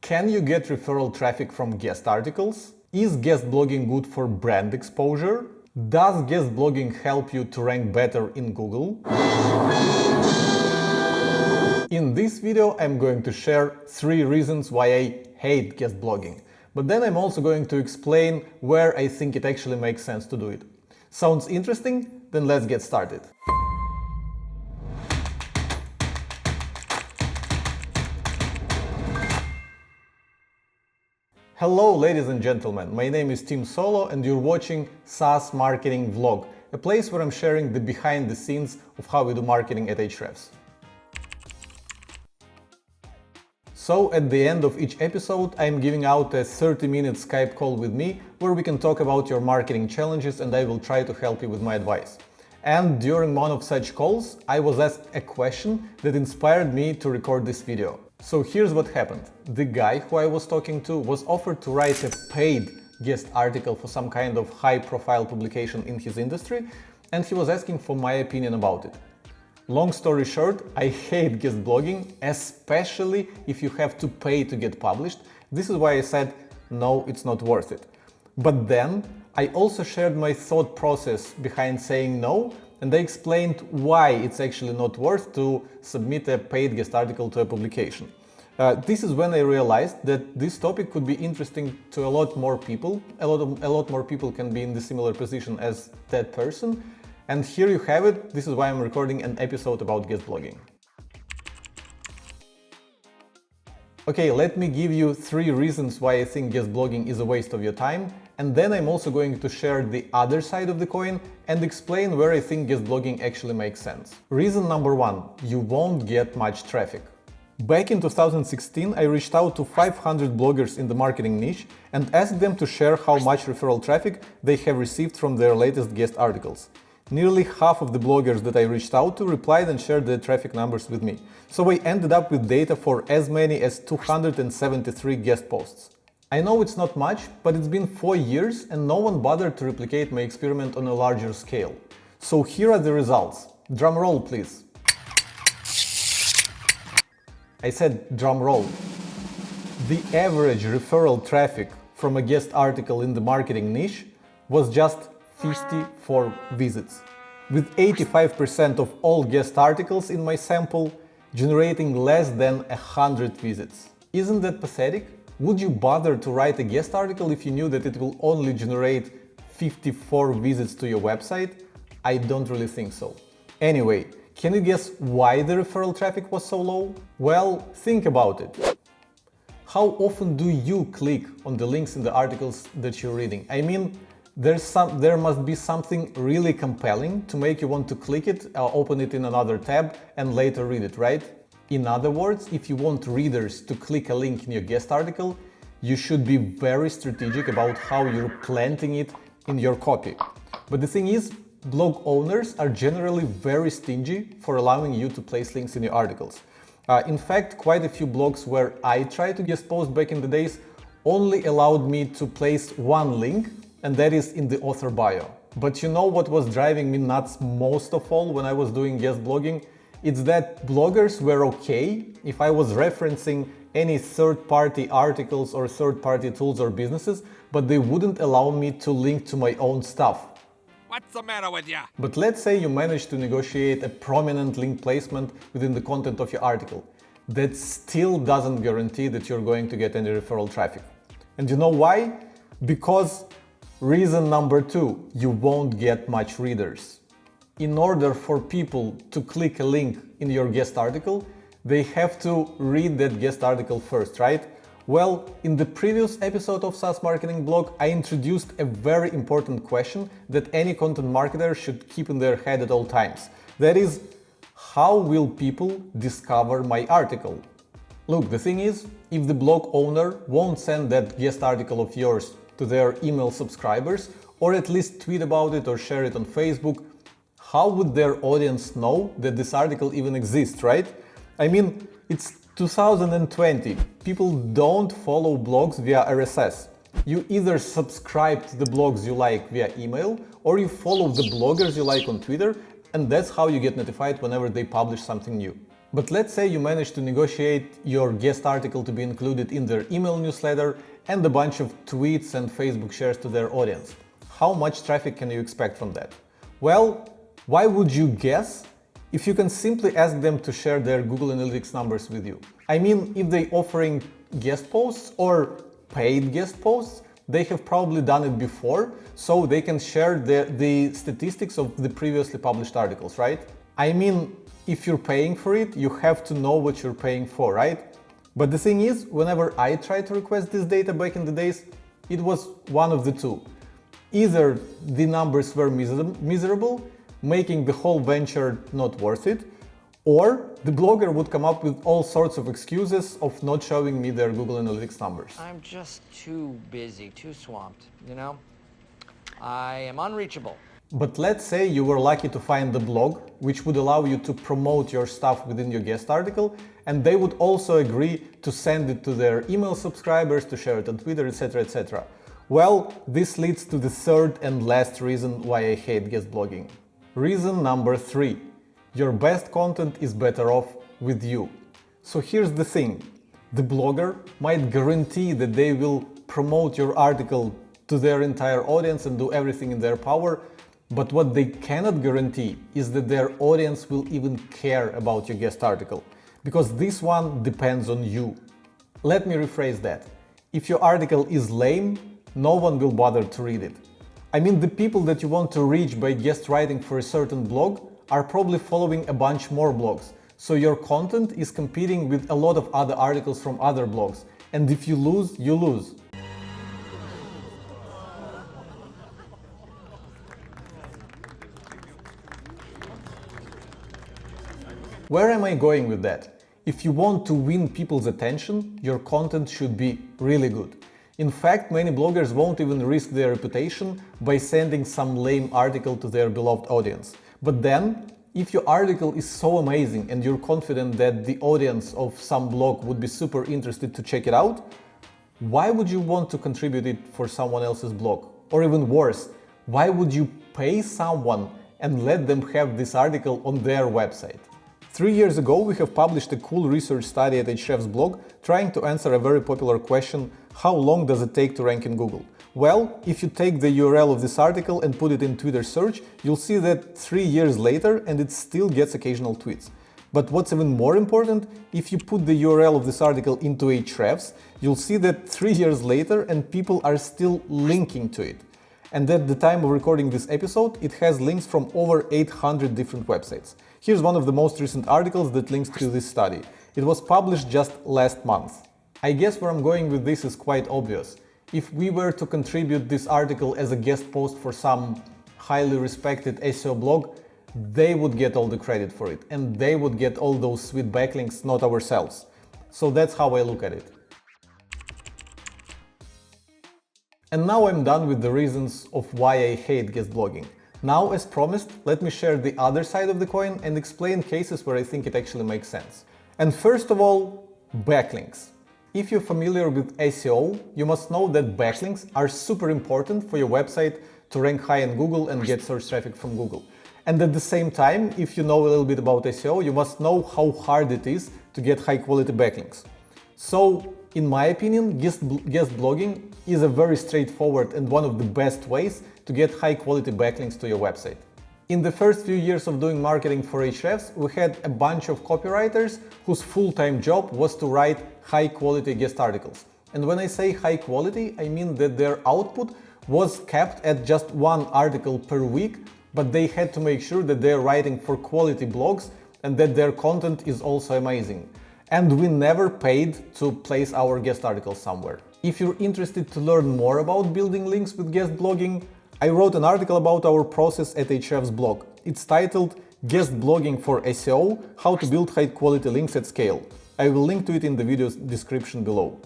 Can you get referral traffic from guest articles? Is guest blogging good for brand exposure? Does guest blogging help you to rank better in Google? In this video, I'm going to share 3 reasons why I hate guest blogging. But then I'm also going to explain where I think it actually makes sense to do it. Sounds interesting? Then let's get started. Hello ladies and gentlemen, my name is Tim Solo and you're watching SaaS Marketing Vlog, a place where I'm sharing the behind the scenes of how we do marketing at Ahrefs. So at the end of each episode, I'm giving out a 30-minute Skype call with me where we can talk about your marketing challenges and I will try to help you with my advice. And during one of such calls, I was asked a question that inspired me to record this video. So here's what happened. The guy who I was talking to was offered to write a paid guest article for some kind of high-profile publication in his industry, and he was asking for my opinion about it. Long story short, I hate guest blogging, especially if you have to pay to get published. This is why I said, no, it's not worth it. But then I also shared my thought process behind saying no, and I explained why it's actually not worth to submit a paid guest article to a publication. This is when I realized that this topic could be interesting to a lot more people. A lot more people can be in the similar position as that person. And here you have it. This is why I'm recording an episode about guest blogging. Okay, let me give you 3 reasons why I think guest blogging is a waste of your time, and then I'm also going to share the other side of the coin and explain where I think guest blogging actually makes sense. Reason number 1, you won't get much traffic. Back in 2016, I reached out to 500 bloggers in the marketing niche and asked them to share how much referral traffic they have received from their latest guest articles. Nearly half of the bloggers that I reached out to replied and shared their traffic numbers with me. So I ended up with data for as many as 273 guest posts. I know it's not much, but it's been 4 years and no one bothered to replicate my experiment on a larger scale. So here are the results. Drum roll, please. I said drum roll. The average referral traffic from a guest article in the marketing niche was just 54 visits, with 85% of all guest articles in my sample generating less than 100 visits. Isn't that pathetic? Would you bother to write a guest article if you knew that it will only generate 54 visits to your website? I don't really think so. Anyway, can you guess why the referral traffic was so low? Well, think about it. How often do you click on the links in the articles that you're reading? I mean, there must be something really compelling to make you want to click it, open it in another tab and later read it, right? In other words, if you want readers to click a link in your guest article, you should be very strategic about how you're planting it in your copy. But the thing is, blog owners are generally very stingy for allowing you to place links in your articles. In fact, quite a few blogs where I tried to guest post back in the days only allowed me to place one link, and that is in the author bio. But you know what was driving me nuts most of all when I was doing guest blogging? It's that bloggers were okay if I was referencing any third-party articles or third-party tools or businesses, but they wouldn't allow me to link to my own stuff. What's the matter with you? But let's say you manage to negotiate a prominent link placement within the content of your article. That still doesn't guarantee that you're going to get any referral traffic. And you know why? Because reason number 2, you won't get much readers. In order for people to click a link in your guest article, they have to read that guest article first, right? Well, in the previous episode of SaaS Marketing Blog, I introduced a very important question that any content marketer should keep in their head at all times. That is, how will people discover my article? Look, the thing is, if the blog owner won't send that guest article of yours to their email subscribers, or at least tweet about it or share it on Facebook, how would their audience know that this article even exists, right? I mean, it's 2020. People don't follow blogs via RSS. You either subscribe to the blogs you like via email, or you follow the bloggers you like on Twitter, and that's how you get notified whenever they publish something new. But let's say you manage to negotiate your guest article to be included in their email newsletter and a bunch of tweets and Facebook shares to their audience. How much traffic can you expect from that? Well, why would you guess if you can simply ask them to share their Google Analytics numbers with you? I mean, if they're offering guest posts or paid guest posts, they have probably done it before, so they can share the statistics of the previously published articles, right? I mean, if you're paying for it, you have to know what you're paying for, right? But the thing is, whenever I tried to request this data back in the days, it was one of the two. Either the numbers were miserable, making the whole venture not worth it, or the blogger would come up with all sorts of excuses of not showing me their Google Analytics numbers. I'm just too busy, too swamped, you know? I am unreachable. But let's say you were lucky to find the blog, which would allow you to promote your stuff within your guest article, and they would also agree to send it to their email subscribers, to share it on Twitter, etc., etc. Well, this leads to the third and last reason why I hate guest blogging. Reason number 3. Your best content is better off with you. So here's the thing. The blogger might guarantee that they will promote your article to their entire audience and do everything in their power, but what they cannot guarantee is that their audience will even care about your guest article, because this one depends on you. Let me rephrase that. If your article is lame, no one will bother to read it. I mean, the people that you want to reach by guest writing for a certain blog are probably following a bunch more blogs, so your content is competing with a lot of other articles from other blogs, and if you lose, you lose. Where am I going with that? If you want to win people's attention, your content should be really good. In fact, many bloggers won't even risk their reputation by sending some lame article to their beloved audience. But then, if your article is so amazing and you're confident that the audience of some blog would be super interested to check it out, why would you want to contribute it for someone else's blog? Or even worse, why would you pay someone and let them have this article on their website? 3 years ago, we have published a cool research study at Ahrefs blog trying to answer a very popular question: how long does it take to rank in Google? Well, if you take the URL of this article and put it in Twitter search, you'll see that 3 years later and it still gets occasional tweets. But what's even more important, if you put the URL of this article into Ahrefs, you'll see that 3 years later and people are still linking to it. And at the time of recording this episode, it has links from over 800 different websites. Here's one of the most recent articles that links to this study. It was published just last month. I guess where I'm going with this is quite obvious. If we were to contribute this article as a guest post for some highly respected SEO blog, they would get all the credit for it, and they would get all those sweet backlinks, not ourselves. So that's how I look at it. And now I'm done with the reasons of why I hate guest blogging. Now, as promised, let me share the other side of the coin and explain cases where I think it actually makes sense. And first of all, backlinks. If you're familiar with SEO, you must know that backlinks are super important for your website to rank high in Google and get search traffic from Google. And at the same time, if you know a little bit about SEO, you must know how hard it is to get high quality backlinks. So, in my opinion, guest blogging is a very straightforward and one of the best ways to get high quality backlinks to your website. In the first few years of doing marketing for Ahrefs, we had a bunch of copywriters whose full-time job was to write high quality guest articles. And when I say high quality, I mean that their output was capped at just one article per week, but they had to make sure that they're writing for quality blogs and that their content is also amazing. And we never paid to place our guest articles somewhere. If you're interested to learn more about building links with guest blogging, I wrote an article about our process at Ahrefs blog. It's titled Guest Blogging for SEO: How to Build High Quality Links at Scale. I will link to it in the video's description below.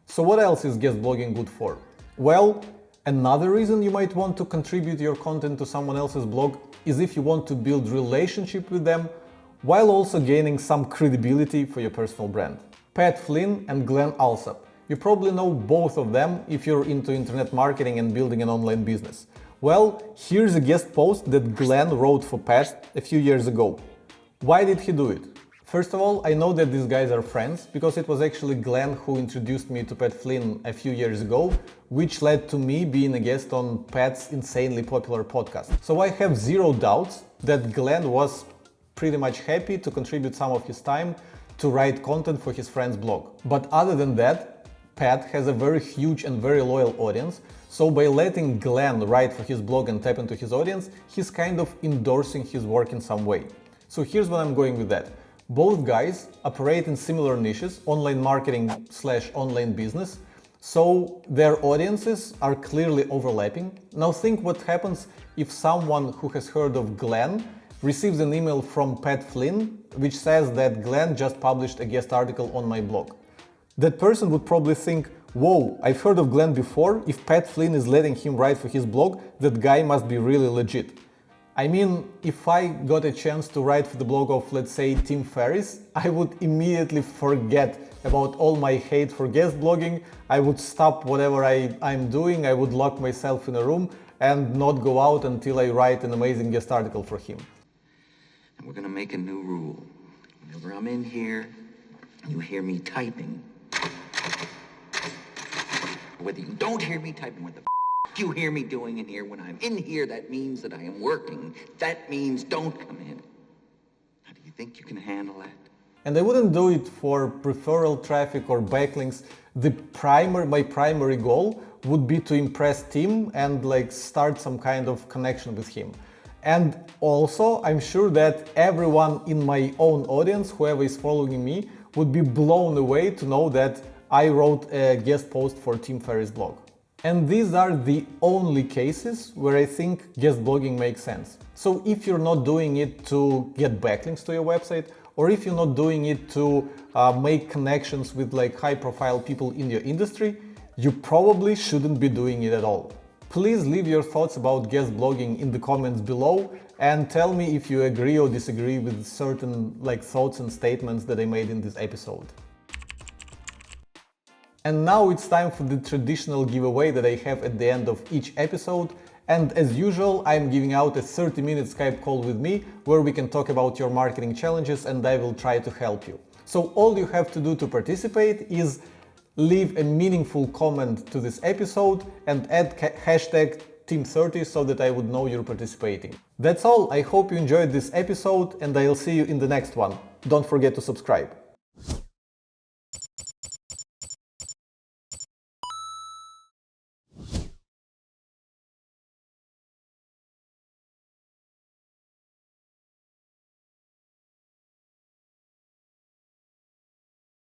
So what else is guest blogging good for? Well, another reason you might want to contribute your content to someone else's blog is if you want to build relationship with them while also gaining some credibility for your personal brand. Pat Flynn and Glenn Alsop. You probably know both of them if you're into internet marketing and building an online business. Well, here's a guest post that Glenn wrote for Pat a few years ago. Why did he do it? First of all, I know that these guys are friends because it was actually Glenn who introduced me to Pat Flynn a few years ago, which led to me being a guest on Pat's insanely popular podcast. So I have zero doubts that Glenn was pretty much happy to contribute some of his time to write content for his friend's blog. But other than that, Pat has a very huge and very loyal audience, so by letting Glenn write for his blog and tap into his audience, he's kind of endorsing his work in some way. So here's where I'm going with that. Both guys operate in similar niches, online marketing / online business, so their audiences are clearly overlapping. Now think what happens if someone who has heard of Glenn receives an email from Pat Flynn which says that Glenn just published a guest article on my blog. That person would probably think, whoa, I've heard of Glenn before. If Pat Flynn is letting him write for his blog, that guy must be really legit. I mean, if I got a chance to write for the blog of, let's say, Tim Ferriss, I would immediately forget about all my hate for guest blogging. I would stop whatever I'm doing, I would lock myself in a room and not go out until I write an amazing guest article for him. And we're gonna make a new rule. Whenever I'm in here, you hear me typing. Whether you don't hear me typing, what the you hear me doing in here, when I'm in here, that means that I am working. That means don't come in. How do you think you can handle that? And I wouldn't do it for referral traffic or backlinks. My primary goal would be to impress Tim and start some kind of connection with him. And also, I'm sure that everyone in my own audience, whoever is following me, would be blown away to know that I wrote a guest post for Tim Ferriss' blog. And these are the only cases where I think guest blogging makes sense. So if you're not doing it to get backlinks to your website, or if you're not doing it to make connections with high-profile people in your industry, you probably shouldn't be doing it at all. Please leave your thoughts about guest blogging in the comments below and tell me if you agree or disagree with certain thoughts and statements that I made in this episode. And now it's time for the traditional giveaway that I have at the end of each episode. And as usual, I'm giving out a 30-minute Skype call with me where we can talk about your marketing challenges and I will try to help you. So all you have to do to participate is leave a meaningful comment to this episode and add hashtag Team30 so that I would know you're participating. That's all. I hope you enjoyed this episode and I'll see you in the next one. Don't forget to subscribe.